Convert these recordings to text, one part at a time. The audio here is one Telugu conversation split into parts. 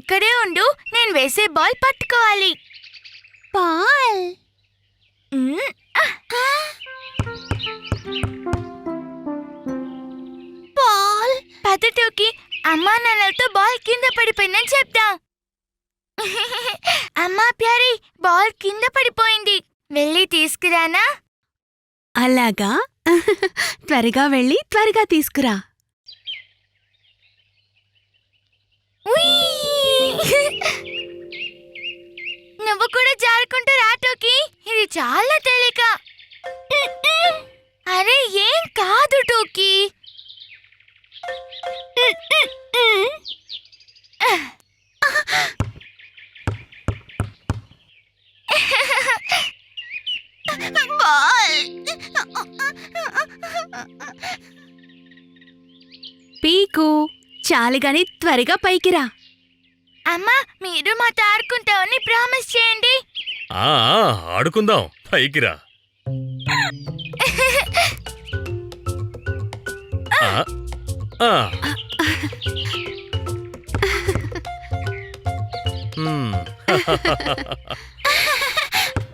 ఇక్కడే ఉండు, నేను వేసే బాల్ పట్టుకోవాలి. బాల్ బాల్ పద్ధతికి అమ్మా నాన్నలతో బాల్ కింద పడిపోయిందని చెప్దాం. అమ్మా ప్యారీ, బాల్ కింద పడిపోయింది, వెళ్ళి తీసుకురానా? అలాగా. త్వరగా వెళ్ళి త్వరగా తీసుకురా. నువ్వు కూడా జారుకుంటూ రా టోకీ, ఇది చాలా తేలిక. అరే ఏం కాదు టోకీ. పీకు, చాలుగాని త్వరగా పైకి రా. అమ్మా, మీరు మాతో ఆడుకుంటామని ప్రామిస్ చేయండి. ఆడుకుందాం, పైకి రా.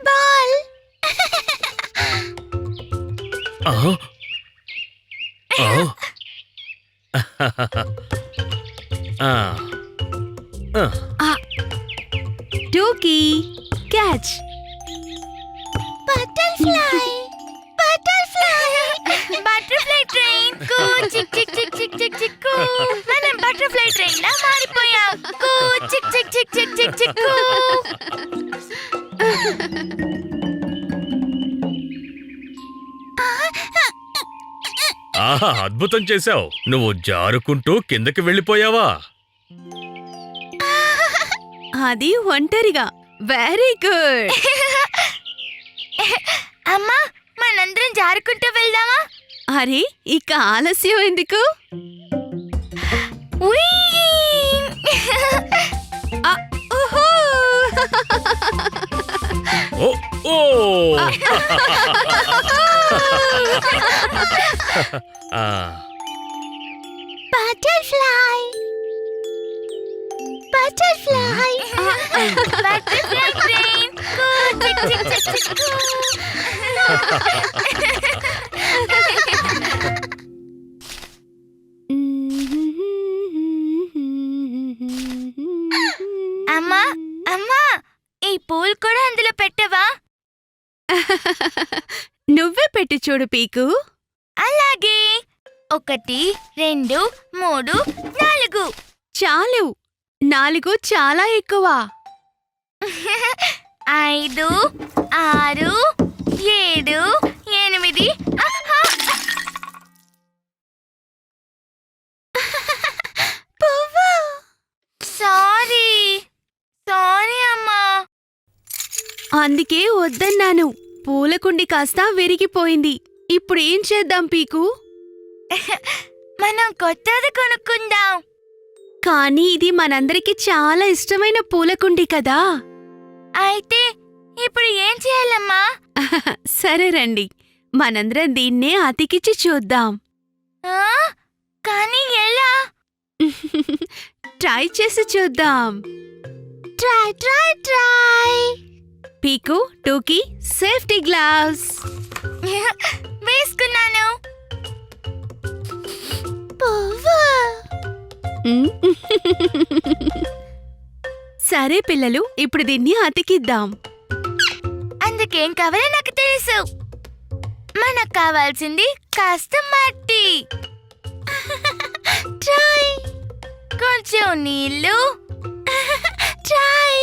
బాల్ టోకీ, క్యాచ్. బటర్ఫ్లై బటర్ఫ్లై ట్రైన్ కు చిక్ చిక్ చిక్ చిక్ చిక్ చిక్ కు. మనం బటర్ఫ్లై ట్రైన్ లా మారిపోయాం. కు చిక్ చిక్ చిక్ చిక్ చిక్ చిక్ కు. అద్భుతం చేశావు. నువ్వు జారుకుంటూ కిందకి వెళ్ళిపోయావా? అది ఒంటరిగా. Very good. అమ్మా, మనందరం జారుకుంటూ వెళ్దామా? అరే, ఇక ఆలస్యం ఎందుకు? ఓహో! బటర్ఫ్లై బటర్ఫ్లై బటర్ఫ్లై ట్రైన్ కు చిక్ చిక్ చిక్ చిక్ కు. అమ్మా అమ్మా, ఈ పూల్ కూడా అందులో పెట్టవా? నువ్వే పెట్టి చూడు పీకు. అలాగే. 1 2 3 4. చాలు, 4 చాలా ఎక్కువ. 5 6 7 8. సారీ అమ్మా. అందుకే వద్దన్నాను. పూలకుండి కాస్త విరిగిపోయింది. ఇప్పుడు ఏం చేద్దాం పీకు? మనం కొత్తది కొనుక్కుందాం. కానీ ఇది మనందరికి చాలా ఇష్టమైన పూలకుండి కదా. అయితే ఇప్పుడు ఏం చేయాలమ్మా? సరే రండి, మనందరం దీన్నే అతికిచ్చి చూద్దాం. కానీ ఎలా? ట్రై చేసి చూద్దాం. Try try try. పీకు, టోకీ, సేఫ్టీ గ్లౌస్ వేసుకున్నాను. సరే పిల్లలు, ఇప్పుడు దీన్ని అతికిద్దాం. అందుకేం కావాలో నాకు తెలుసు. మనకు కావాల్సింది కాస్త మట్టి, ట్రై, కొంచెం నీళ్ళు, ట్రై,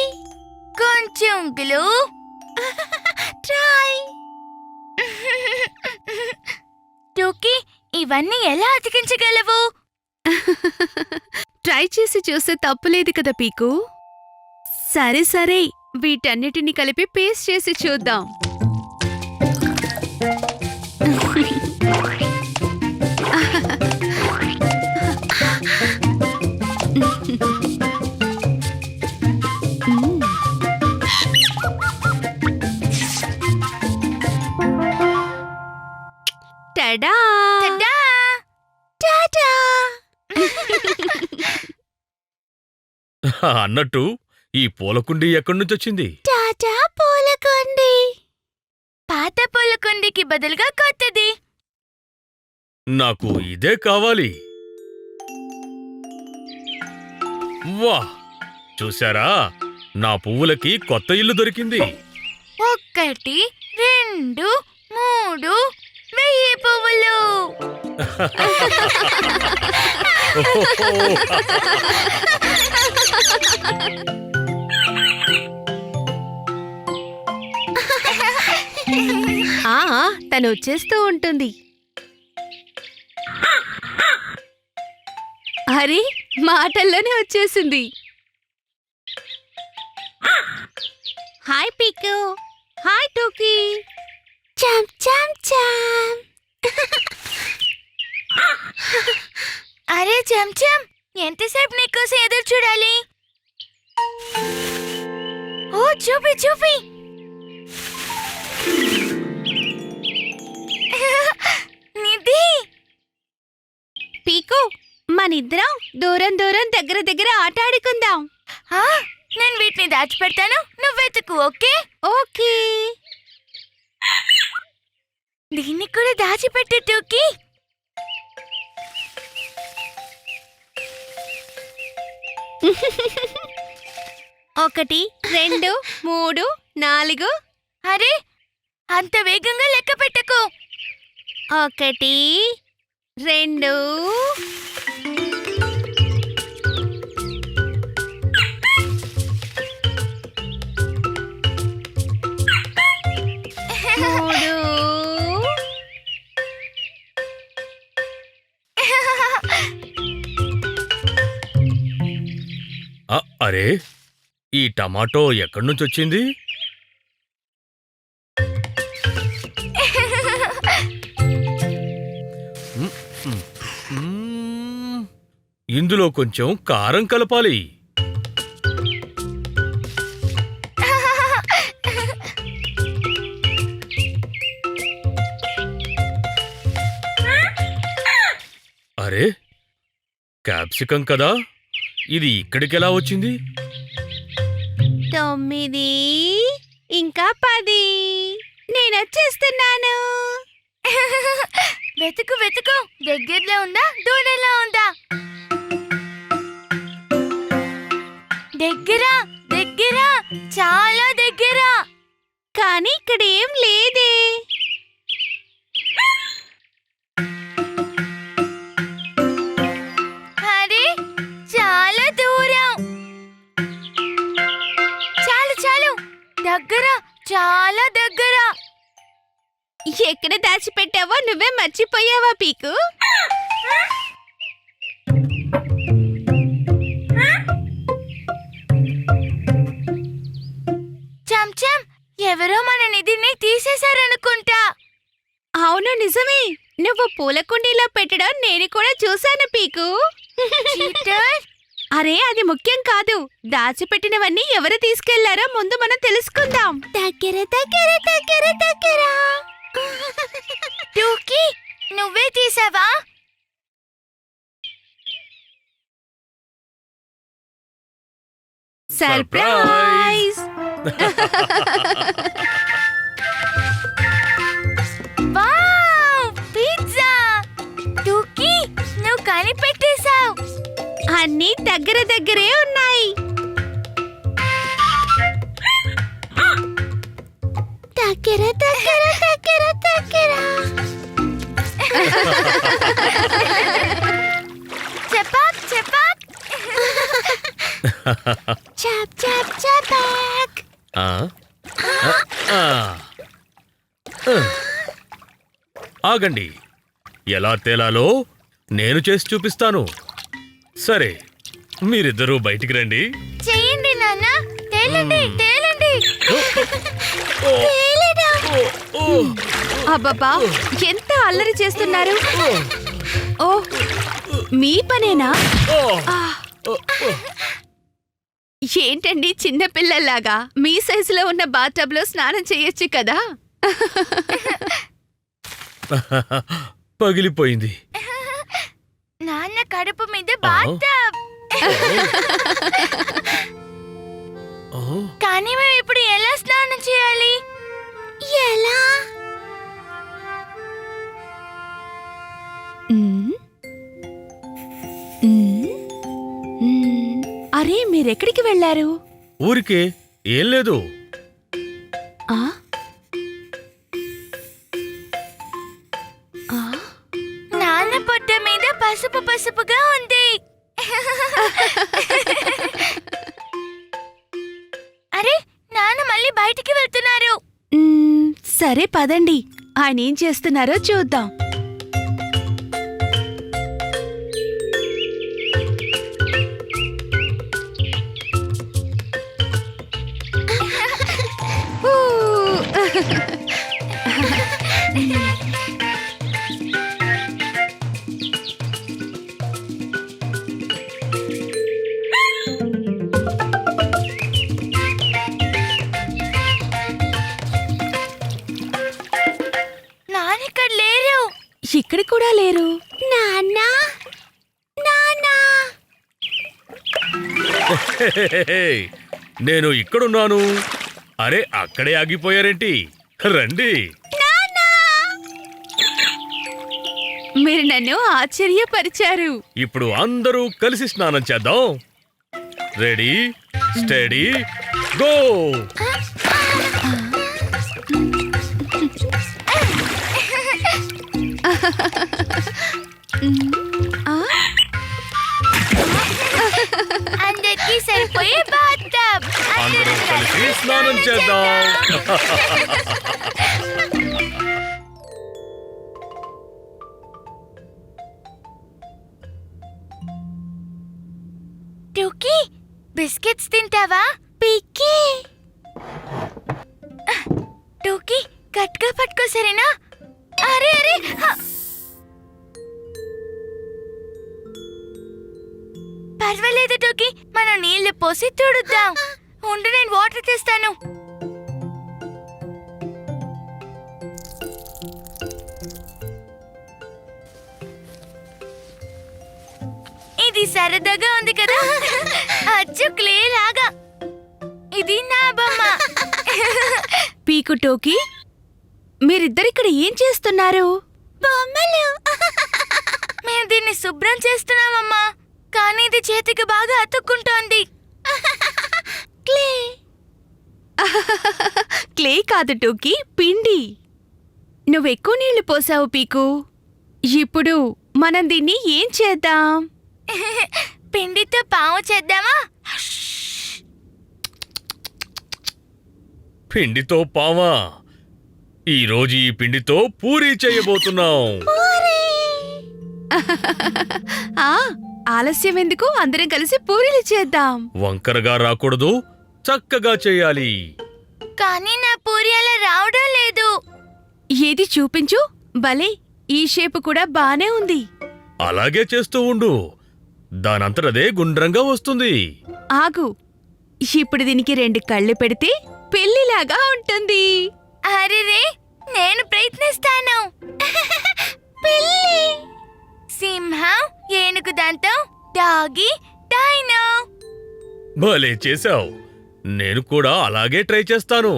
కొంచెం గ్లూ, ట్రై. టోకీ, ఇవన్నీ ఎలా అతికించగలవు? ట్రై చేసి చూస్తే తప్పులేదు కదా పీకు. సరే సరే, వీటన్నిటిని కలిపి పేస్ట్ చేసి చూద్దాం. టడా! టడా! అన్నట్టు ఈ పూలకుండీ ఎక్కడి నుంచి వచ్చింది? టాటా పూలకుండి. పాత పూలకుండికి బదులుగా కొత్తది. నాకు ఇదే కావాలి. వా, చూశారా, నా పువ్వులకి కొత్త ఇల్లు దొరికింది. 1 2 3 1000 పువ్వులు. ఆ తను వచ్చేస్తూ ఉంటుంది. అరే, మాటల్లోనే వచ్చేసింది. హాయ్ పీకు. హాయ్ టోకీ. చాం చాం చాం. అరే చెంచం, ఎంతసేపు నీకోసం ఎదురు చూడాలి? ఓ చూపి చూపి. నిధి, పీకు, మనిద్దరం దూరం దూరం దగ్గర దగ్గర ఆట ఆడుకుందాం. నేను వీటిని దాచిపెడతాను, నువ్వెతుకు. Okay okay. దీన్ని కూడా దాచిపెట్టు టూకీ. ఒకటి 2 3 4. అరే, అంత వేగంగా లెక్క పెట్టకు. 1 2 అరే, ఈ టమాటో ఎక్కడి నుంచి వచ్చింది? ఇందులో కొంచెం కారం కలపాలి. అరే, క్యాప్సికం కదా, ఇది ఇక్కడికెలా వచ్చింది? 9 ఇంకా 10. నేనొచ్చేస్తున్నాను. వెతుకు వెతుకు. దగ్గరలో ఉందా, దూరంలో ఉందా? దగ్గర దగ్గర, చాలా దగ్గర. కానీ ఇక్కడ ఏం లేదే. అరే, చాలా దూరం. చాలు చాలు, దగ్గర, చాలా దగ్గర. ఎక్కడ దాచిపెట్టావో నువ్వే మర్చిపోయావా పీకు? చెంచం, ఎవరో మన నిధిని తీసేశారనుకుంటా. అవును, నిజమే. నువ్వు పూల కుండీలో పెట్టడం నేను కూడా చూశాను పీకు. చీటర్. అరే, అది ముఖ్యం కాదు. దాచిపెట్టినవన్నీ ఎవరు తీసుకెళ్లారో ముందు మనం తెలుసుకుందాం. దగ్గర దగ్గర దగ్గర దగ్గర. టూకీ, నువ్వే తీసావా? సర్ప్రైజ్! Wow, pizza! టూకీ, నువ్వు కనిపెట్టేశావు. అన్నీ దగ్గర దగ్గరే ఉన్నాయి. దగ్గర దగ్గర దగ్గర దగ్గర. చపాక్ చపాక్. చాప్ చాప్ చపాక్. ఆగండి, ఎలా తేలాలో నేను చేసి చూపిస్తాను. సరే, మీరిద్దరూ బయటికి రండి. చెయ్యండి నాన్న, తేలండి తేలండి. తేలడా. అబ్బబ్బా, ఎంత అల్లరి చేస్తున్నారు. ఓ, మీ పనేనా? ఏంటండి చిన్నపిల్లల్లాగా మీ సైజులో ఉన్న బాత్టబ్ లో స్నానం చేయొచ్చు కదా. పగిలిపోయింది. నాన్న కడుపు మీద బాత్టబ్. కానీ మేము ఇప్పుడు ఎలా స్నానం చేయాలి? ఎలా? అరే మీరెక్కడికి వెళ్లారు? ఊరికే ఏం లేదు. ఆ? ఆ? నాన్న పొట్ట మీద పసుపు పసుపుగా ఉంది. అరే నాన్న మళ్ళీ బయటికి వెళ్తున్నారు. సరే పదండి, ఆయన ఏం చేస్తున్నారో చూద్దాం. నాన్న ఇక్కడ లేరు. ఇక్కడ కూడా లేరు. నాన్న నాన్న నేను ఇక్కడున్నాను. అరే అక్కడే ఆగిపోయారేంటి? రండి. మీరు నన్ను ఆశ్చర్యపరిచారు. ఇప్పుడు అందరూ కలిసి స్నానం చేద్దాం. Ready steady go. అందరికీ సరిపోయే బాత్టబ్. అందరూ కలిసి స్నానం చేద్దాం. టూకీ బిస్కెట్స్ తింటావా? పిక్కీ టూకీ గట్టిగా పట్టుకో సరేనా? అరే అరే పర్వాలేదు టూకీ, మనం నీళ్లు పోసి తుడుద్దాం. ఉండు నేను వాటర్ తెస్తాను. ఇది సరదాగా ఉంది కదా, అచ్చు క్లే లాగా. ఇది నా బొమ్మ. పీకు టోకీ, మీరిద్దరిక్కడ ఏం చేస్తున్నారు? బొమ్మలు. మేము దీన్ని శుభ్రం చేస్తున్నామమ్మా, కానీ ఇది చేతికి బాగా అతుక్కుంటోంది. క్లే. క్లే కాదు టోకీ, పిండి. నువ్వెక్కువ నీళ్లు పోసావు పీకు. ఇప్పుడు మనం దీన్ని ఏం చేద్దాం? పిండితో పాము చేద్దామా? పిండితో పావా? ఈరోజు ఈ పిండితో పూరీ చేయబోతున్నాం. ఆ ఆలస్యం ఎందుకు, అందరం కలిసి పూరీలు చేద్దాం. వంకరగా రాకూడదు, చక్కగా చేయాలి. కానీ నా పూరి అలా రావడం లేదు. ఏది చూపించు. భలే, ఈ షేపు కూడా బానే ఉంది. అలాగే చేస్తూ ఉండు, దానంతటదే గుండ్రంగా వస్తుంది. ఆగు, ఇప్పుడు దీనికి 2 కళ్ళు పెడితే పెళ్లిలాగా ఉంటుంది. అరెరే, నేను ప్రయత్నిస్తాను. పిల్లి, సింహం, ఏనుగు దంతం, డాగి, డైనో. భలే చేశావు. నేను కూడా అలాగే ట్రై చేస్తాను.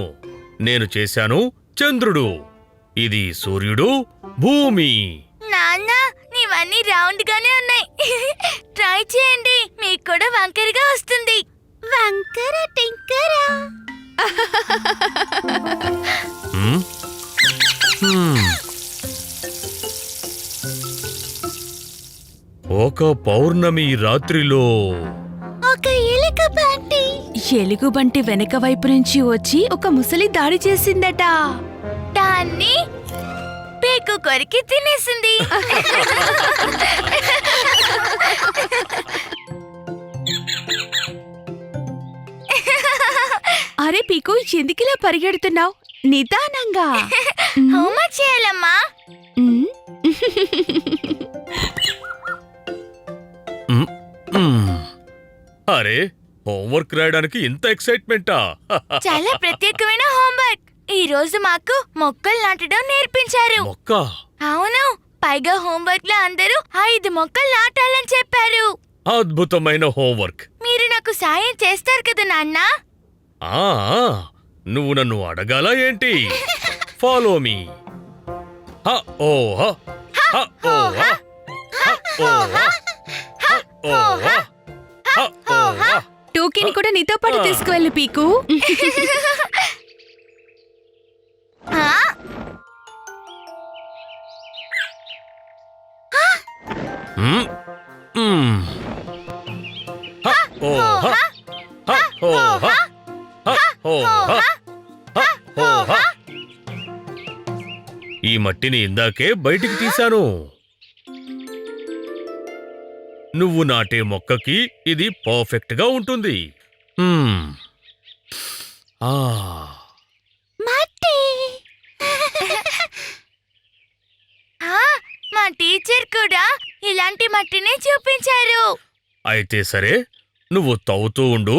నేను చేశాను చంద్రుడు, ఇది సూర్యుడు, భూమి. నాన్న, నీవన్నీ రౌండ్ గానే ఉన్నాయి. ట్రై చేయండి, మీకు కూడా వంకరగా వస్తుంది. వంకర టింకరా. హ్మ్? హ్మ్. ఒక పౌర్ణమి రాత్రిలో ఒక ఎలుకబంటి. ఎలుగుబంటి వెనక వైపు నుంచి వచ్చి ఒక ముసలి దాడి చేసిందట. దాన్ని పేకు కొరికి తినేసింది. అరే పీకు, ఎందుకిలా పరిగెడుతున్నావు? నిదానంగా. హోంవర్క్ చేయాలమ్మా. ఉమ్. అరే, హోంవర్క్ రాయడానికి ఇంత ఎక్సైట్మెంటా? చాలా ప్రత్యేకమైన హోంవర్క్. ఈ రోజు మాకు మొక్కలు నాటడం నేర్పించారు. మొక్క? అవును, పైగా హోంవర్క్ లో అందరూ 5 మొక్కలు నాటాలని చెప్పారు. అద్భుతమైన హోంవర్క్. మీరు నాకు సాయం చేస్తారు కదా నాన్న. ఆ నువ్వు నన్ను అడగాల ఏంటి? Follow me. టోకీని కూడా నీతో పాటు తీసుకువెళ్ళు పీకు. ఆ? ఈ మట్టిని ఇందాకే బయటికి తీశాను. నువ్వు నాటే మొక్కకి ఇది పర్ఫెక్ట్ గా ఉంటుంది. మట్టి. మా టీచర్ కూడా ఇలాంటి మట్టిని చూపించారు. అయితే సరే, నువ్వు తవ్వుతూ ఉండు,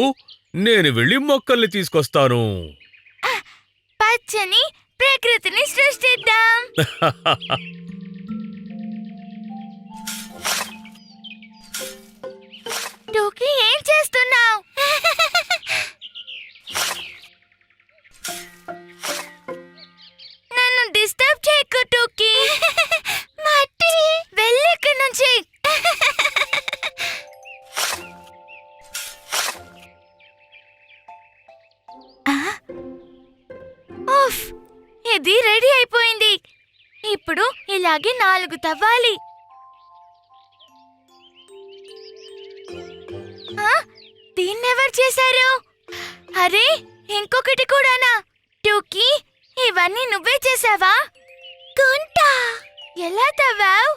నేను వెళ్ళి మొక్కల్ని తీసుకొస్తాను. పచ్చని ప్రకృతిని సృష్టిద్దాం. టోకీ ఏం చేస్తున్నావు? నన్ను డిస్టర్బ్ చేయకు టోకీ. మట్టి వెళ్ళి ఇక్కడి నుంచి. ఉఫ్, ఇది రెడీ అయిపోయింది. ఇప్పుడు ఇలాగే 4 తవ్వాలి. దీన్నెవరు చేశారు? అరే, ఇంకొకటి కూడానా? టోకీ, ఇవన్నీ నువ్వే చేసావా? గుంట ఎలా తవ్వావు?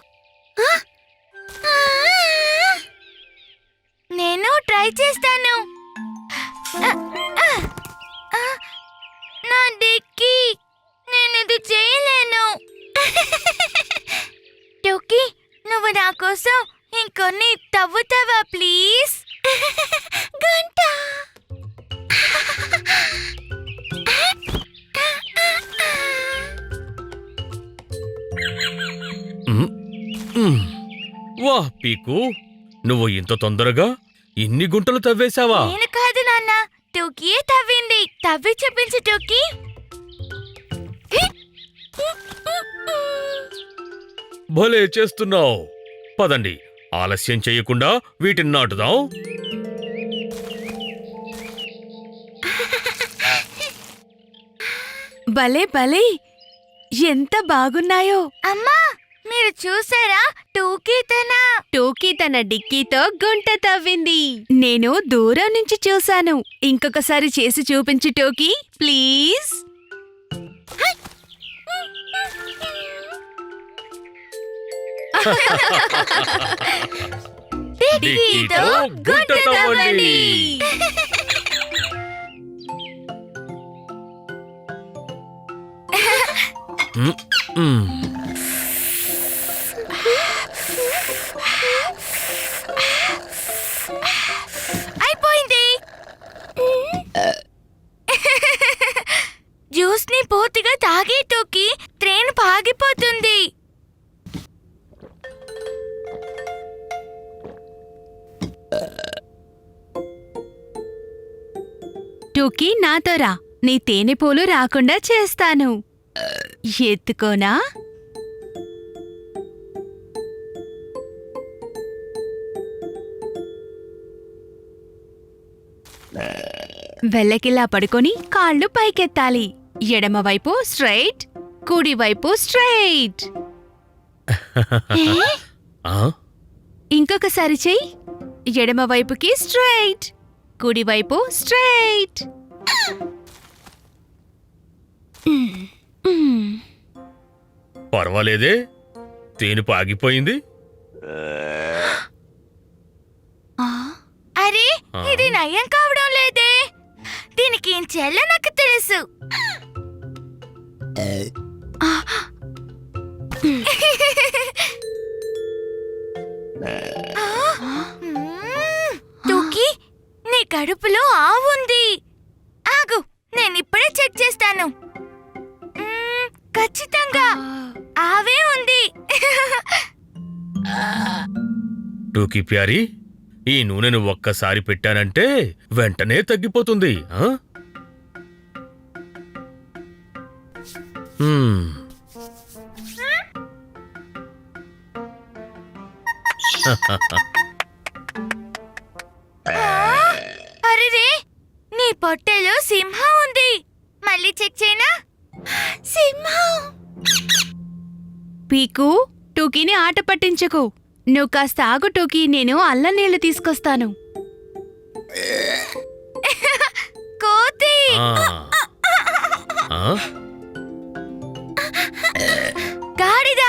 నేను ట్రై చేస్తాను. నా డిక్కీ, నేను ఇది చేయలేను. టోకీ, నువ్వు నా కోసం ఇంకొన్ని తవ్వుతావా ప్లీజ్? గంట. వాహ్ పీకు, నువ్వు ఇంత తొందరగా ఇన్ని గుంటలు తవ్వేశావా? నేను కాదు నాన్న, టోకీయే తవ్వింది. తవ్వి చూపించు టోకీ. భలే చేస్తున్నావు. పదండి, ఆలస్యం చేయకుండా వీటిని నాటుదాం. భలే భలే, ఎంత బాగున్నాయో. అమ్మా, మీరు చూసారా? టోకీ తన డిక్కీతో గుంట తవ్వింది. నేను దూరం నుంచి చూశాను. ఇంకొకసారి చేసి చూపించు టోకీ ప్లీజ్. డిక్కీతో గుంట తవ్వండి. అయిపోయింది. జ్యూస్ ని పూర్తిగా తాగే టోకీ, ట్రైన్ పాగిపోతుంది. టోకీ నాతో రా, నీ తేనెపూలు రాకుండా చేస్తాను. ఎత్తుకోనా? వెల్లకిలా పడుకొని కాళ్ళు పైకెత్తాలి. ఎడమవైపు స్ట్రైట్, కుడివైపు స్ట్రైట్. ఇంకొకసారి చెయ్యి. ఎడమవైపుకి స్ట్రైట్, కుడివైపు స్ట్రైట్. పర్వాలేదే, తేనుపు ఆగిపోయింది. అరే, ఇది నయం కావడం లేదే. దీనికి ఏం చేయాలో నాకు తెలుసు. టోకీ, నీ కడుపులో ఆవుంది. ఆగు, నేను ఇప్పుడే చెక్ చేస్తాను. ఖచ్చితంగా ఆవే ఉంది. టోకీ ప్యారీ, ఈ నూనెను ఒక్కసారి పెట్టానంటే వెంటనే తగ్గిపోతుంది. ఆ? హ్మ్. అరెరే, నీ పొట్టెలో సింహం ఉంది. మళ్ళీ చెక్ చేయనా? సింహం. పీకు, టూకీని ఆట పట్టించకు. నువ్వు కాస్త ఆగు టూకీ, నేను అల్లం నీళ్లు తీసుకొస్తాను. కోతి. ఆ. ఆ? గాడిద.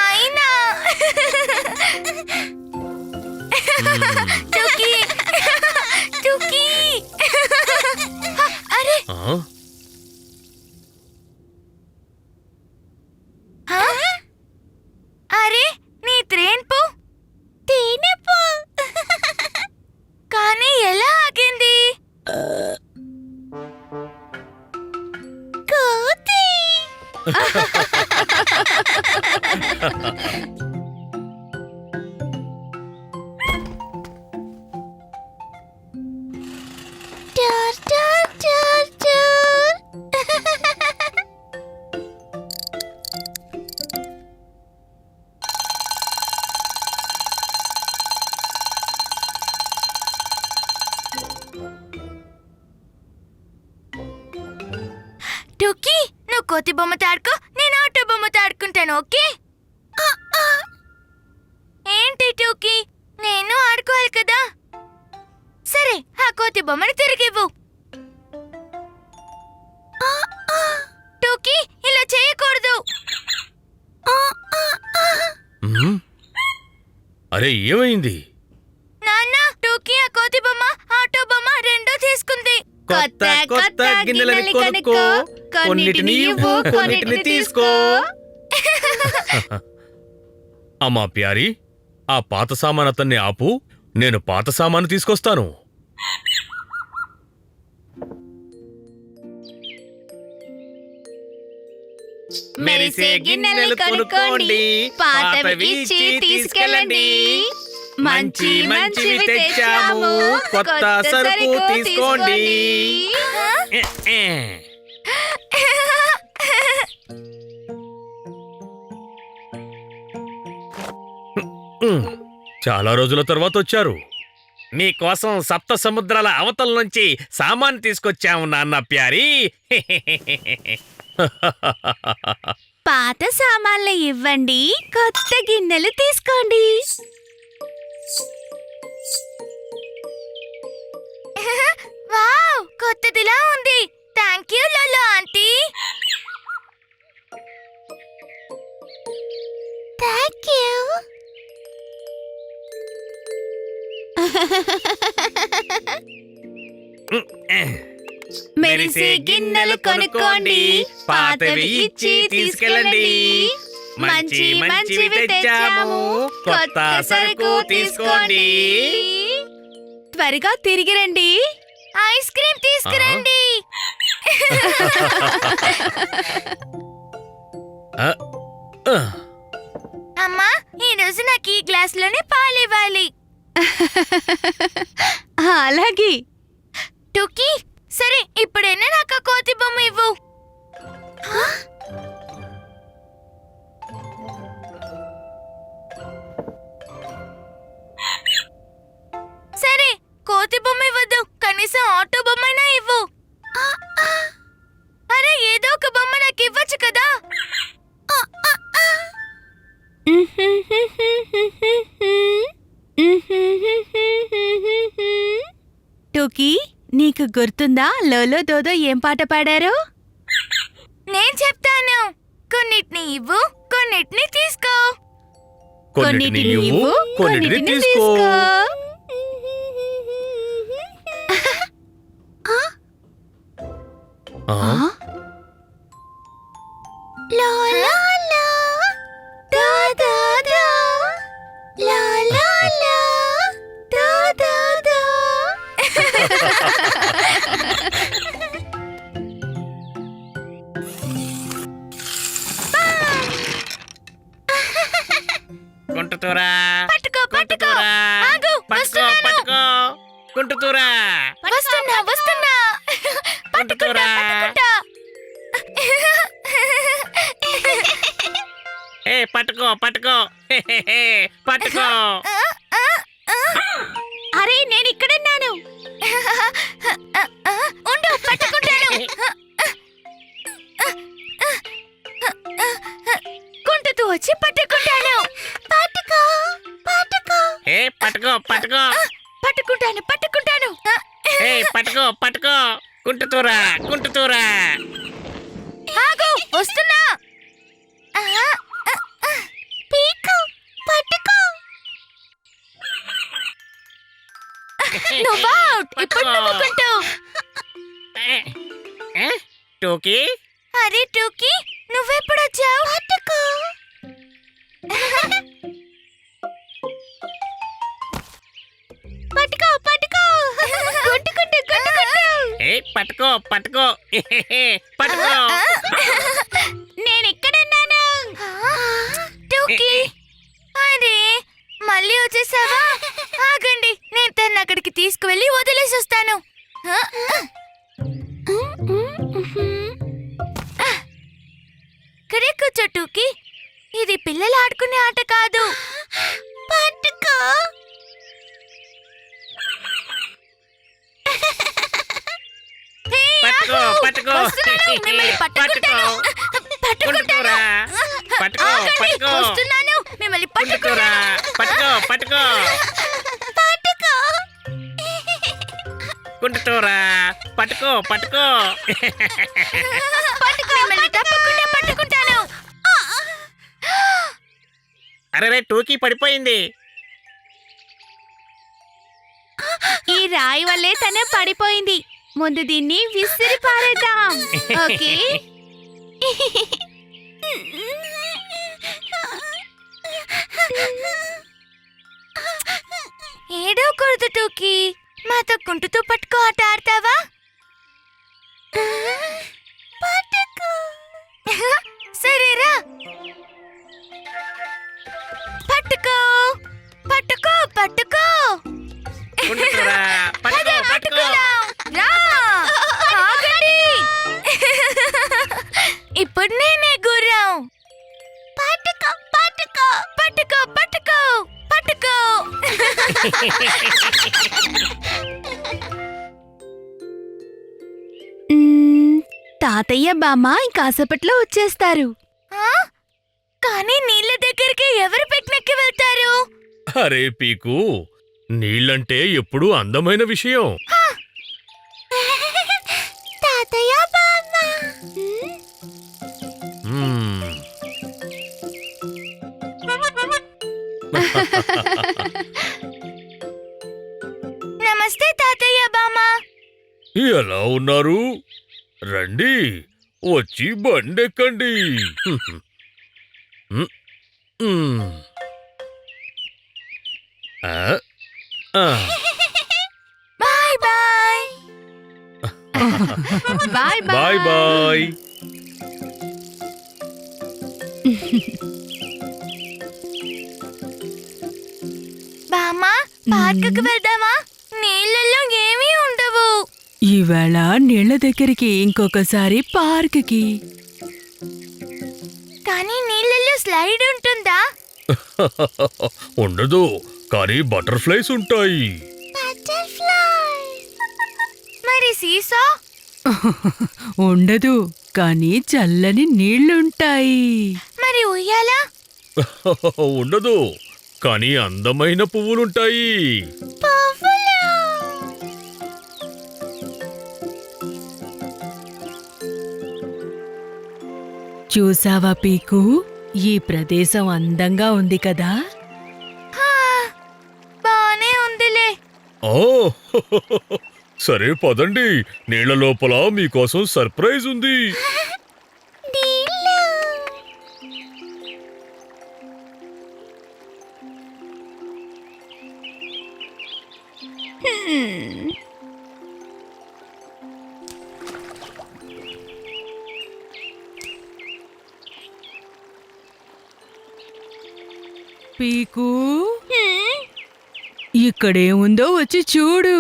అయినా. టుకీ. టుకీ. అరే, ఆ? అరే, నీ త్రేన్పు తేనెపు. కానీ ఎలా ఆగింది? కోతి. టర్ టర్ టర్ టర్. టుకీ, నువ్వు కోతి బొమ్మతో ఆడుకో, నేను ఆటో బొమ్మతో ఆడుకుంటాను. ఓకే? ఏంటి టూకీ, నేను ఆడుకోవాలి కదా. సరే, ఆ కోతి బొమ్మను తిరిగివ్వు. టూకీ, ఇలా చేయకూడదు. హ్మ్? అరే ఏమైంది? నాన్న, టూకీ ఆ కోతి బొమ్మ, ఆటో బొమ్మ రెండూ తీసుకుంది. కొత్త కొత్త గిన్నెలని కొనుక్కో, కొన్నిటిని ఇవ్వు, కొన్నిటిని తీసుకో. అమ్మా ప్యారీ, ఆ పాత సామాన్ అతన్ని ఆపు, నేను పాత సామాను తీసుకొస్తాను. మెరిసే గిన్నెలు కొనుక్కోండి, పాతవి ఇచ్చి తీసుకెళ్ళండి. మంచి మంచివి తెచ్చాము, కొత్త సరుకు తీసుకోండి. చాలా రోజుల తర్వాత వచ్చారు. మీకోసం సప్త సముద్రాల అవతల నుంచి సామాన్ తీసుకొచ్చాము నాన్న ప్యారీ. పాత సామాన్లు ఇవ్వండి, కొత్త గిన్నెలు తీసుకోండి. వావ్, కొత్తదిలా ఉంది. Thank you low aunty. Thank you. మెరిసే గిన్నెలు కొనుక్కోండి, పాతవి ఇచ్చి తీసుకెళ్ళండి. మంచి మంచివి తెచ్చాము, కొత్త సరుకు తీసుకోండి. త్వరగా తిరిగి రండి. ఐస్ క్రీమ్ తీసుకురండి. అమ్మా, ఈ రోజు నాకు ఈ గ్లాస్ లోనే పాలివ్వాలి. అలాగే. టుకీ, సరే, ఇప్పుడైనా నాకు ఆ కోతి బొమ్మ ఇవ్వు. సరే, కోతి బొమ్మ ఇవ్వద్దు, కనీసం ఆటో బొమ్మైనా ఇవ్వు. అరే, ఏదో ఒక బొమ్మ నాకు ఇవ్వచ్చు కదా. టోకీ, నీకు గుర్తుందా లోలో దోదో ఏం పాట పాడారో? నేను చెప్తాను. కొన్నిటిని ఇవ్వు, కొన్నిటిని తీసుకో. కొన్నిటిని ఇవ్వు, కొన్నిటిని తీసుకో. ఆ? లా లా లా, దా దా దా, లా లా లా, దా దా దా. కుంటుతూరా పట్టుకో పట్టుకో కుంటుతూరా ఆగు, పట్టుకో వస్తున్నాను. పట్టుకో కుంటుతూరా వస్తున్నా వస్తున్నా పట్టుకుంటా కుంటుతూరా పట్టుకుంటా ఏ పట్టుకో పట్టుకో హే, హే, హే, పట్టుకో అరే నేను ఇక్కడున్నాను. ఉండు పట్టుకుంటాను. కుంటుతూ వచ్చి పట్టుకుంటాను. పట్టుకో పట్టుకో ఏ పట్టుకో పట్టుకో పట్టుకుంటాను పట్టుకుంటాను. ఏ పట్టుకో పట్టుకో కుంటుతూరా కుంటుతూరా ఆగు, వస్తున్నా. పీకు పట్టుకో. నువ్వు out. ఇప్పుడు నువ్వు కుంటు. ఏ, ఏ, టోకీ అరే టూకీ, నువ్వెప్పుడొచ్చావు? పట్టుకో. పట్టుకో పట్టుకో. కొట్టుకుంటూ కొట్టుకుంటూ. ఏ పట్టుకో పట్టుకో హే, హే, హే, పట్టుకో నేను ఇక్కడున్నాను. టూకీ, అరే మళ్ళీ వచ్చేసావా? ఆగండి, నేను తను అక్కడికి తీసుకువెళ్ళి వదిలేసి వస్తాను. ఇక్కడే కూర్చో టూకీ. ఇది పిల్లలు ఆడుకునే ఆట కాదు. పట్టుకో. హే, పట్టుకో ఆగు. పట్టుకో వస్తున్నాను, మిమ్మల్ని పట్టుకుంటాను. కుంటుతూరా పట్టుకో ఆగండి, పట్టుకో వస్తున్నాను, మిమ్మల్ని కుంటుతూరా పట్టుకుంటాను. పట్టుకో పట్టుకో పట్టుకో. కుంటుతూరా పట్టుకో పట్టుకో పట్టుకో, మిమ్మల్ని తప్పకుండా పట్టుకుంటాను. అరే టోకీ పడిపోయింది. ఈ రాయి వల్లే తను పడిపోయింది. ముందు దీన్ని విసిరి పారేద్దాం. ఓకే. ఏడవకూడదు టూకీ. మాతో కుంటుతూ పట్టుకో ఆట ఆడతావా? పట్టుకో. సరేరా, పట్టుకో పట్టుకో పట్టుకో. కుంటుతూరా పట్టుకో అదే, పట్టుకో పట్టుకుందాం. రా. ఆగండి. ఇప్పుడు నేనే గుర్రం. పట్టుకో పట్టుకో పట్టుకో పట్టుకో పట్టుకో. తాతయ్య బామ్మ ఇంకాసేపట్లో వచ్చేస్తారు. ఆ? కానీ నీళ్ళ దగ్గరికి ఎవరు పిక్నిక్కి వెళ్తారు? అరే పీకు, నీళ్ళంటే ఎప్పుడూ అందమైన విషయం. తాతయ్య బామ్మ. మ్మ్. నమస్తే తాతయ్య బామ్మ. ఎలా ఉన్నారు? రండి, వచ్చి బండెక్కండి. మ్మ్. మ్మ్. ఆ, ఆ. Bye bye. Bye bye bye. బామ్మ, పార్కుకు వెళ్దామా? నీళ్ళల్లో ఏమీ ఉండవు. ఈవేళ నీళ్ల దగ్గరికి ఇంకొకసారి పార్కుకి. కానీ నీళ్ళల్లో స్లైడ్ ఉంటుందా? ఉండదు, కానీ బటర్ఫ్లైస్ ఉంటాయి. మరి సీసా? ఉండదు, కానీ చల్లని నీళ్లుంటాయి. మరి ఉయ్యాలా? ఉండదు, కానీ అందమైన పువ్వులుంటాయి. చూసావా పీకు, ఈ ప్రదేశం అందంగా ఉంది కదా. హా, బానే ఉందిలే. ఓ సరే పదండి, నీళ్ల లోపల మీకోసం సర్ప్రైజ్ ఉంది. పీకు ఇక్కడేముందో వచ్చి చూడు.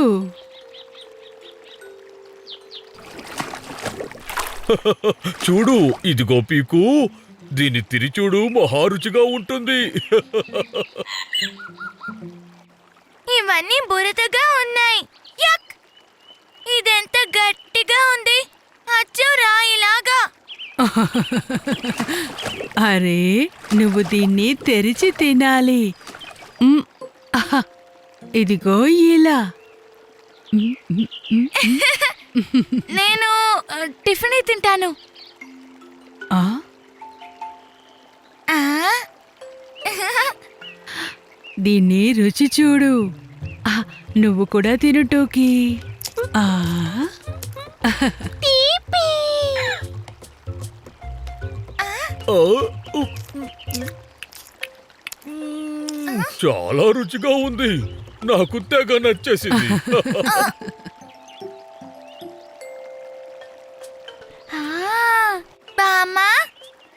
చూడు, ఇదిగో పీకు, దీన్ని తిరిచూడు, మహారుచిగా ఉంటుంది. ఇవన్నీ బురదగా ఉన్నాయి. యక్! ఇదెంత గట్టిగా ఉంది, అచ్చు రాయిలాగా. అరే, నువ్వు దీన్ని తెరిచి తినాలి. మ్, ఆహా, ఇదిగో ఇలా. నేను టిఫిన్ తింటాను. ఆ, ఆ? దీన్ని రుచి చూడు. ఆ, నువ్వు కూడా తిను టోకీ. ఆ, తీపి. ఆ, చాలా రుచిగా ఉంది. నాకు తెగ నచ్చేసింది. బామ్మా,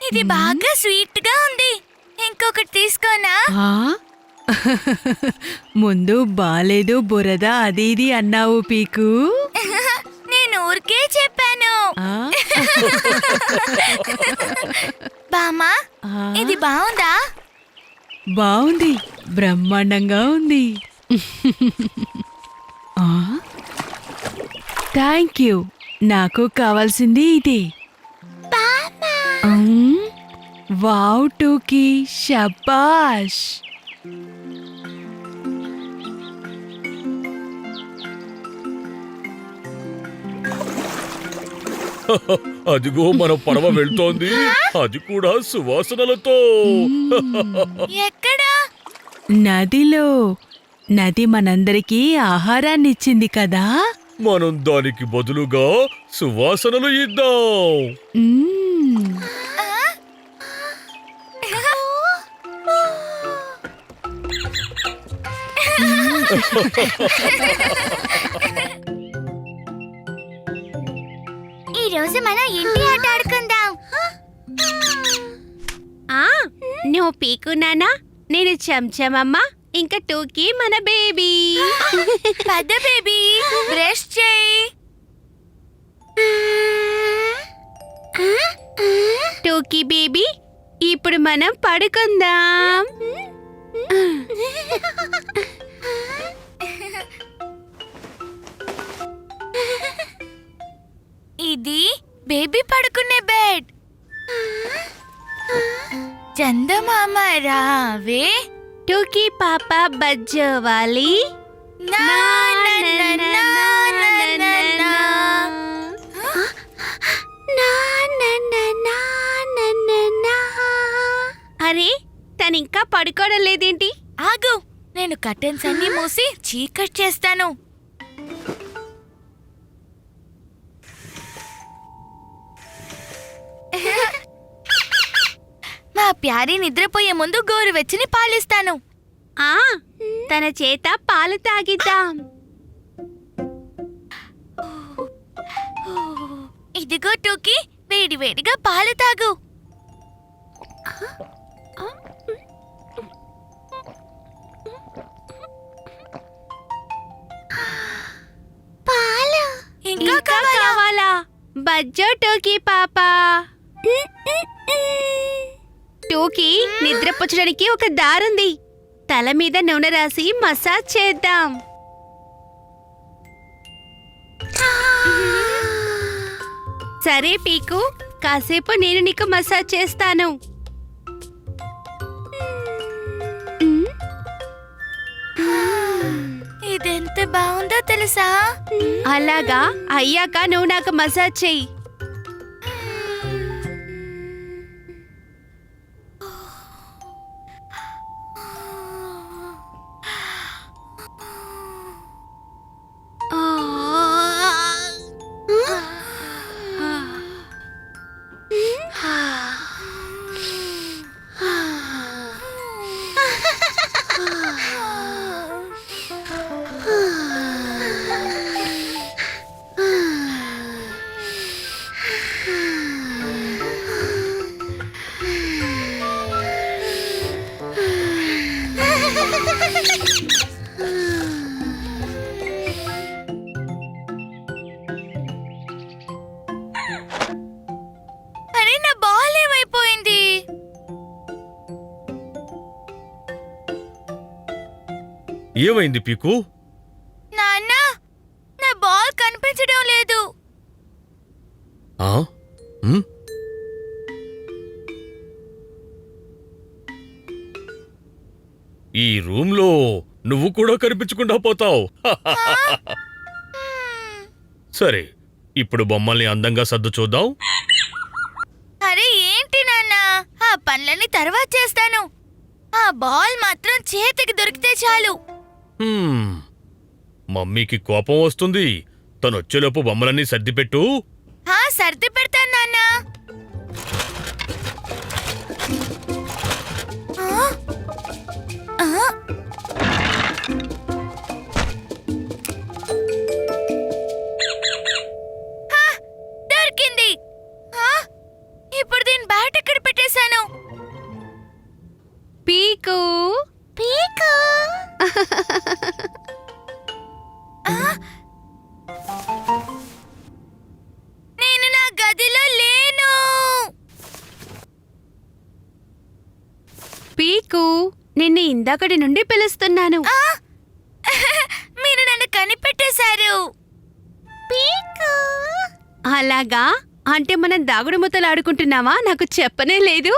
ఇది బాగా స్వీట్ గా ఉంది. ఇంకొకటి తీసుకోనా? ఆ? ముందు బాలేదు బురద అది ఇది అన్నావు పీకు. నేను ఊరికే చెప్పాను. ఆ? బామ్మా, ఆ? ఇది బాగుందా? బాగుంది, బ్రహ్మాండంగా ఉంది. Thank you. నాకు కావాల్సింది ఇది. వావ్ టూకీ, షబాష్. అదిగో మన పడవ వెళ్తోంది, అది కూడా సువాసనలతో. ఎక్కడా? నదిలో. నది మనందరికీ ఆహారాన్నిచ్చింది కదా. మనం దానికి బదులుగా సువాసనలు ఇద్దాం. మ్మ్. ఈ రోజు మనం ఇంటి ఆట ఆడుకుందాం. నువ్వు పీకున్నానా, నేను చెంచమమ్మ, ఇంకా టోకీ మన బేబీ. పెద్ద బేబీ, బ్రష్ చేయి. టోకీ బేబీ, ఇప్పుడు మనం పడుకుందాం. ఇది బేబీ పడుకునే బెడ్. చందమామ రావే. టోకీ పాప బజ్జోవాలి. నా నా నా నా నా నా నా. అరే, తనింకా పడుకోవడం లేదేంటి? ఆగు, నేను కర్టెన్స్ అన్ని మూసి చీకట్ చేస్తాను. మా ప్యారీ నిద్రపోయే ముందు గోరువెచ్చని పాలిస్తాను. ఆ, తన చేత పాలు తాగిద్దాం. ఇదిగో టూకీ, వేడి వేడిగా పాలు తాగు. పాలు ఇంకా కావాలా? బజ్జో టోకీ పాప. టోకీ నిద్రపుచ్చడానికి ఒక దారుంది. తల మీద నూనె రాసి మసాజ్ చేద్దాం. సరే పీకు, కాసేపు నేను నీకు మసాజ్ చేస్తాను. ఇదెంత బాగుందో తెలుసా? అలాగా, అయ్యాక నువ్వు నాకు మసాజ్ చెయ్యి. అరే నా బాల్ ఏమైపోయింది? ఏమైంది పీకు? నాన్న, నా బాల్ కనిపించడం లేదు. ఆ? ఉమ్? ఈ రూమ్లో నువ్వు కూడా కనిపించకుండా పోతావు. సరే, ఇప్పుడు బొమ్మల్ని అందంగా సర్దు చూద్దాం. అరే ఏంటి నాన్న, ఆ పనులన్నీ తర్వాత చేస్తాను. ఆ బాల్ మాత్రం చేతికి దొరికితే చాలు. హ్మ్. మమ్మీకి కోపం వస్తుంది. తనొచ్చేలోపు బొమ్మలన్నీ సర్దిపెట్టు. సర్ది పెడతాను నాన్న. ఆ? ఆ? దొరికింది. ఇప్పుడు దీని బ్యాట్ ఎక్కడ పెట్టేశాను? పీకు పీకు. నేను నా గదిలో లేను. పీకు నిన్ను ఇందాకటి నుండి పిలుస్తున్నాను. మీరు నన్ను కనిపెట్టేశారు. పీకు. అలాగా? అంటే మనం దాగుడు ముద్దలు ఆడుకుంటున్నావా? నాకు చెప్పనే లేదు.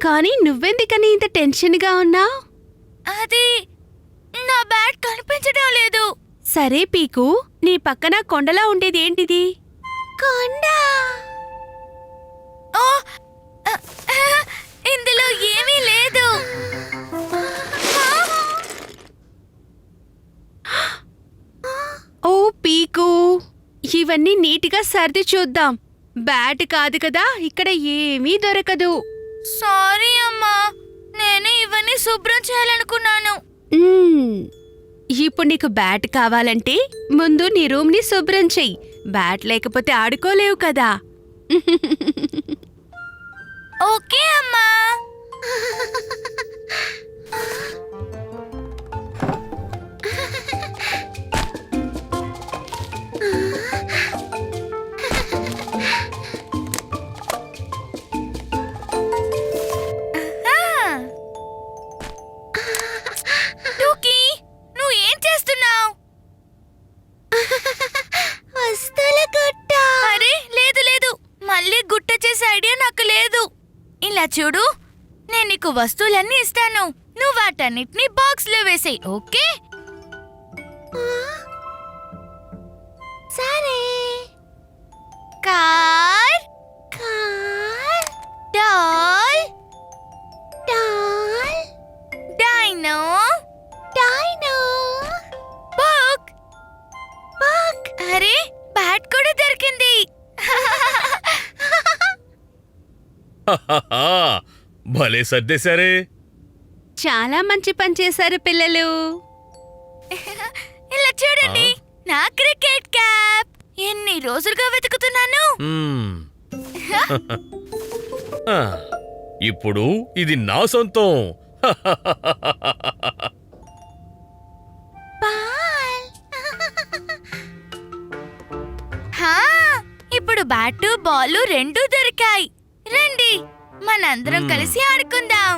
కానీ నువ్వెందుకని ఇంత టెన్షన్గా ఉన్నావు? అది నా బ్యాట్ కనిపించడం లేదు. సరే పీకు, నీ పక్కన కొండలా ఉండేది ఏంటిది? కొండ. ఓ, ఇందులో ఏమీ లేదు. ఓ పీకు, ఇవన్నీ నీటిగా సర్ది చూద్దాం. బ్యాట్ కాదు కదా, ఇక్కడ ఏమీ దొరకదు. సారీ అమ్మా, నేను ఇవన్నీ శుభ్రం చేయాలనుకున్నాను. ఇప్పుడు నీకు బ్యాట్ కావాలంటే ముందు నీ రూమ్ని శుభ్రం చెయ్యి. బ్యాట్ లేకపోతే ఆడుకోలేవు కదా. ఓకే అమ్మా. టూకీ, నువ్వు ఏం చేస్తున్నావు? వస్తువుల గుట్ట. అరే లేదు లేదు, మళ్ళీ గుట్ట చేసే ఐడియా నాకు లేదు. ఇలా చూడు, నేను నీకు వస్తువులన్నీ ఇస్తాను. నువ్వు వాటన్నిటిని బాక్స్ లో వేసేయ్, ఓకే? సరే. Car, car, doll, doll, dino, dino, book, book. అరే బ్యాట్ కూడా దొరికింది. భలే సర్దేశారే. చాలా మంచి పని చేశారు పిల్లలు. ఇలా చూడండి, నా క్రికెట్ క్యాప్. ఎన్ని రోజులుగా వెతుకుతున్నాను. హ్మ్. ఆ, ఇప్పుడు ఇది నా సొంతం. బాల్. హా, ఇప్పుడు బ్యాటు బాలు రెండూ దొరికాయి. రండి, మనందరం కలిసి ఆడుకుందాం.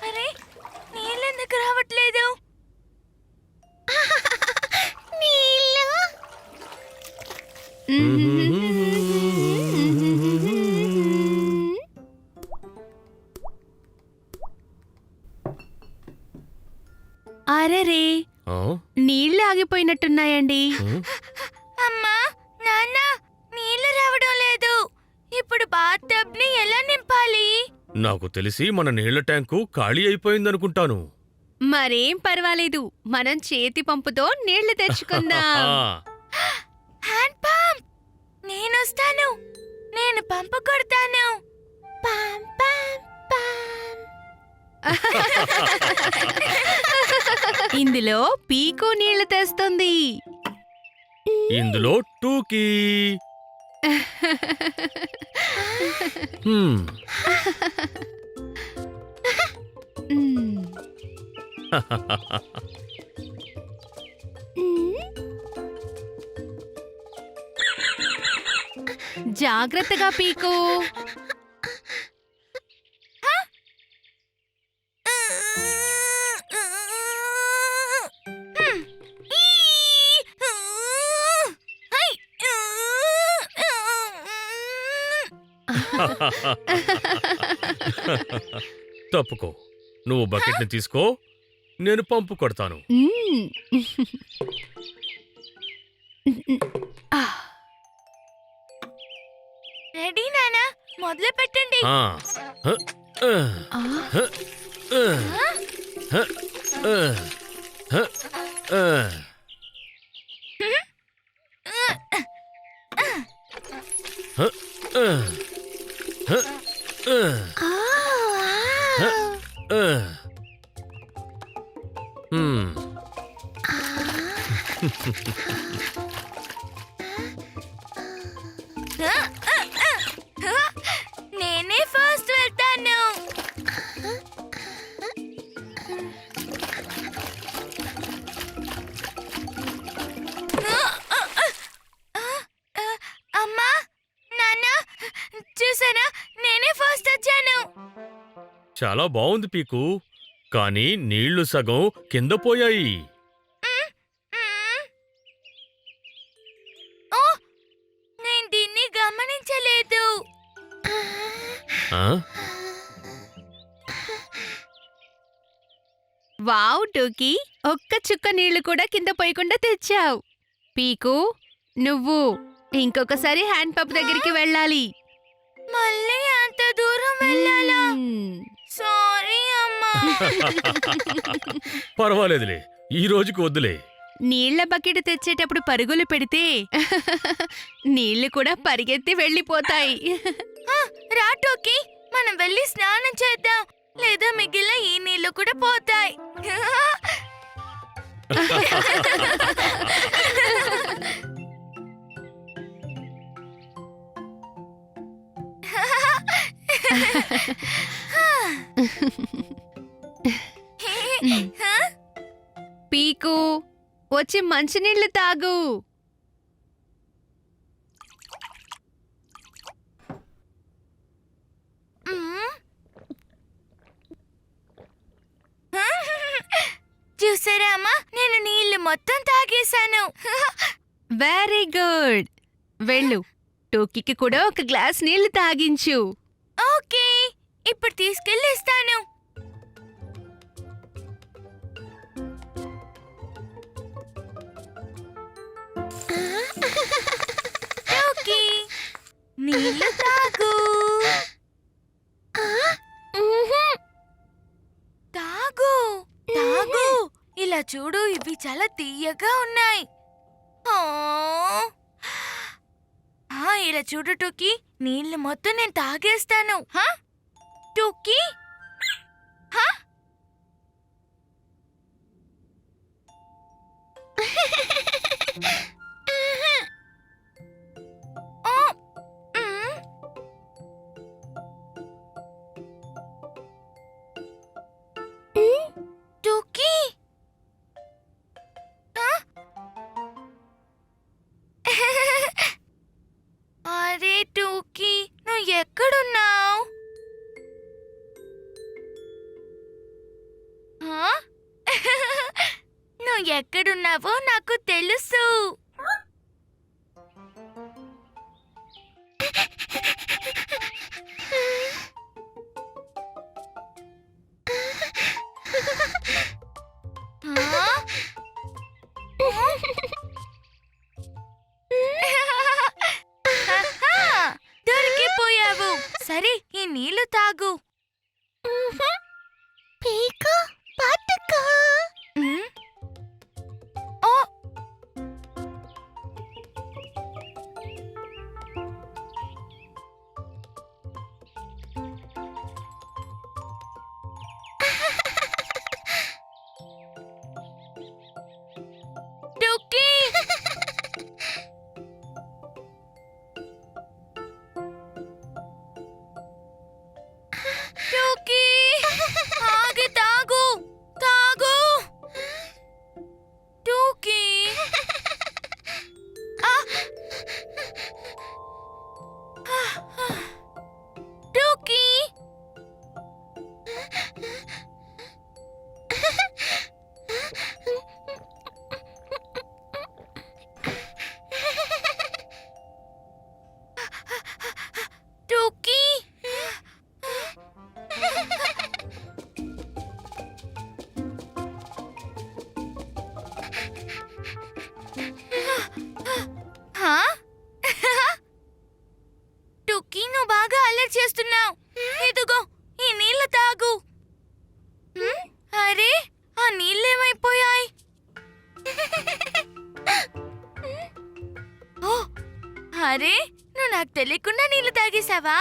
అరే నీళ్ళెందుకు రావట్లేదు? నీళ్ళు. అరెరే, ఆ? నీళ్లు ఆగిపోయినట్టున్నాయండి. అమ్మా, నాన్న, నీళ్ళు రావడం లేదు. ఇప్పుడు బాత్ టబ్ ని ఎలా నింపాలి? నాకు తెలిసి మన నీళ్ల ట్యాంకు ఖాళీ అయిపోయిందనుకుంటాను. మరేం పర్వాలేదు, మనం చేతి పంపుతో నీళ్లు తెచ్చుకుందాం. Hand pump. నేనొస్తాను. నేను పంపు కొడతాను. పాం పాం పాం. ఇందులో పీకు నీళ్లు తెస్తుంది. ఇందులో టూకీ. హ్మ్, మ్మ్. జాగ్రత్తగా పీకు. తప్పుకో. నువ్వు బకెట్ని తీసుకో, నేను పంపు కొడతాను. మ్మ్. ఆ, రెడీ నానా, మొదలు పెట్టండి. ఆ, హ, ఆ, ఆ, హ, ఆ, హ, ఆ, హ, ఆ. హ, ఆ, హ, ఆ, హ, ఆ. హ్మ్. నేనే ఫస్ట్ వెళ్తాను. అమ్మా, నాన్న, చూసారా, నేనే ఫస్ట్ వచ్చాను. చాలా బాగుంది పీకు, కానీ నీళ్లు సగం కింద పోయాయి. ఓ, నేను దీన్ని గమనించలేదు. ఆ? వావ్ టోకీ, ఒక్క చుక్క నీళ్లు కూడా కింద పోయకుండా తెచ్చావు. పీకు, నువ్వు ఇంకొకసారి హ్యాండ్ పంప్ దగ్గరికి వెళ్ళాలి. మళ్ళీ అంత దూరం వెళ్ళాలా? మ్మ్. సారీ అమ్మా. పర్వాలేదులే, ఈ రోజుకి వద్దులే. నీళ్ల బకెట్ తెచ్చేటప్పుడు పరుగులు పెడితే నీళ్లు కూడా పరిగెత్తి వెళ్ళిపోతాయి. ఆ, రా టోకీ, మనం వెళ్ళి స్నానం చేద్దాం, లేదా మిగిలిన ఈ నీళ్లు కూడా పోతాయి. పీకు, వచ్చి మంచినీళ్లు తాగు. చూసారా అమ్మా, నేను నీళ్లు మొత్తం తాగేశాను. Very good. వెళ్ళు, టోకీకి కూడా ఒక గ్లాస్ నీళ్లు తాగించు. ఓకే, ఇప్పుడు తీసుకెళ్ళి ఇస్తాను. టోకీ, నీళ్లు తాగు. తాగు తాగు, ఇలా చూడు, ఇవి చాలా తీయగా ఉన్నాయి. ఓ, ఇలా చూడు టోకీ, నీళ్లు మొత్తం నేను తాగేస్తాను. హా? టోకీ, హా? ఓ, మ్. టోకీ, ఆ? అరే టోకీ, నువ్వు ఎక్కడున్నావు? నువ్వు ఎక్కడున్నావో నాకు తెలుసు. ఆ? ఆహా! దొరికిపోయావు. సరే, ఈ నీళ్లు తాగు. ఉమ్. ఓ, టోకీ, హా? టుకీ నువ్వు బాగా అల్లరి చేస్తున్నావు. ఇదిగో ఈ నీళ్లు తాగు. అరే ఆ నీళ్ళేమైపోయాయి? ఓ అరే నువ్వు నాకు తెలియకుండా నీళ్లు తాగేశావా?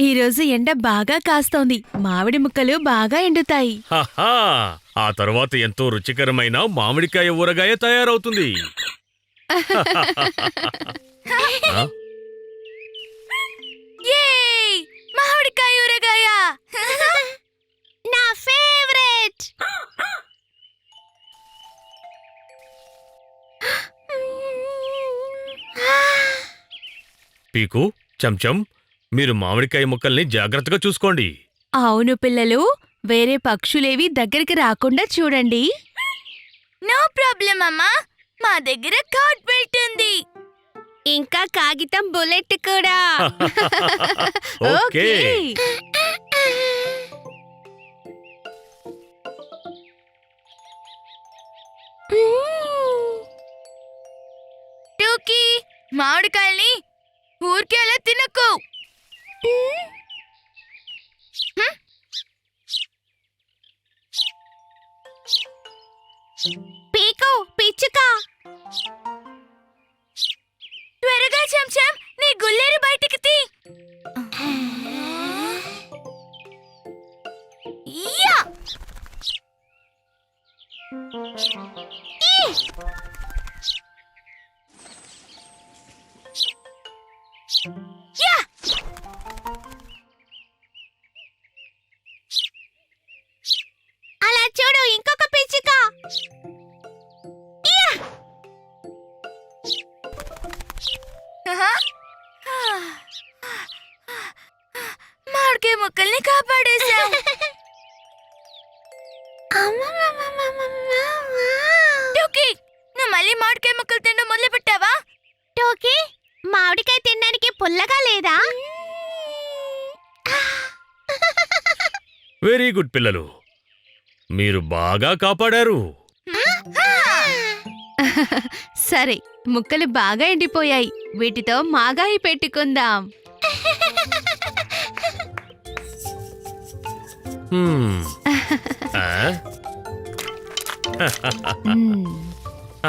ఈరోజు ఎండ బాగా కాస్తోంది. మామిడి ముక్కలు బాగా ఎండుతాయి. హహా, ఆ తర్వాత ఎంతో రుచికరమైన మామిడికాయ ఊరగాయ తయారవుతుంది. ఆ? యేయ్! మామిడికాయ ఊరగాయ నా ఫేవరెట్. పీకు, చెంచం, మీరు మామిడికాయ ముక్కల్ని జాగ్రత్తగా చూసుకోండి. అవును పిల్లలు, వేరే పక్షులేవి దగ్గరికి రాకుండా చూడండి. నో ప్రాబ్లం అమ్మా, మా దగ్గర కార్డ్ బెల్ట్ ఉంది. ఇంకా కాగితం బుల్లెట్ కూడా. ఓకే. టూకీ మామిడికాయల్ని ఊరికే అలా తినకు. పీకు, పిచ్చుక. త్వరగా చెంచం నీ గుల్లేరు బయటికి తీ. యా! యా! అలా చూడు, ఇంకొక పిచ్చుక. ఆహా! మామిడికాయ ముక్కల్ని కాపాడేశాం. టూకీ నువ్వు మళ్ళీ మామిడికాయ ముక్కలు తినడం మొదలు పెట్టావా? టోకీ, మామిడికాయ తినడానికి పుల్లగా లేదా? వెరీ గుడ్ పిల్లలు, మీరు బాగా కాపాడారు. సరే, ముక్కలు బాగా ఎండిపోయాయి. వీటితో మాగాయి పెట్టుకుందాం. హ్మ్. ఆ?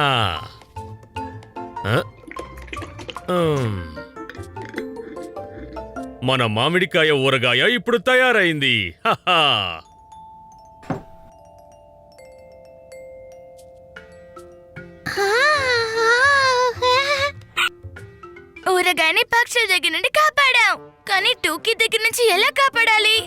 ఆ. ఆ? మన మామిడికాయ ఊరగాయ ఇప్పుడు తయారైంది. హహా. ఊరగాయని పక్షుల దగ్గర నుండి కాపాడాం, కానీ టూకీ దగ్గర నుంచి ఎలా కాపాడాలి?